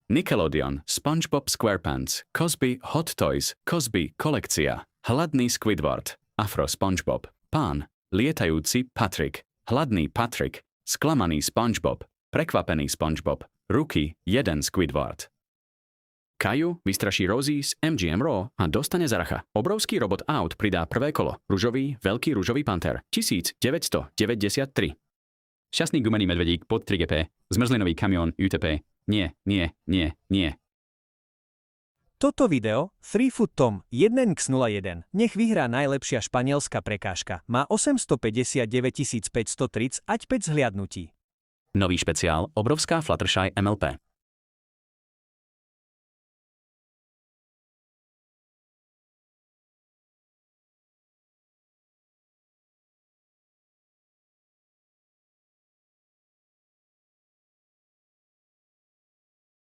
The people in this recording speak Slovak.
Nickelodeon, SpongeBob SquarePants, Cosby Hot Toys, Cosby kolekcia, hladný Squidward, Afro SpongeBob, Pán, lietajúci Patrick, hladný Patrick, sklamaný SpongeBob, prekvapený SpongeBob, ruky, jeden Squidward. Caillou vystraší Rosie z MGM Raw a dostane zaracha. Obrovský robot aut pridá prvé kolo. Ružový, veľký ružový panter. 1993. Šťastný gumený medvedík pod 3GP. Zmrzlinový kamión UTP. Nie. Toto video 3Foot Tom 1x01 nech vyhrá najlepšia španielská prekážka. Má 859 530 zhliadnutí. Nový špeciál Obrovská Fluttershy MLP.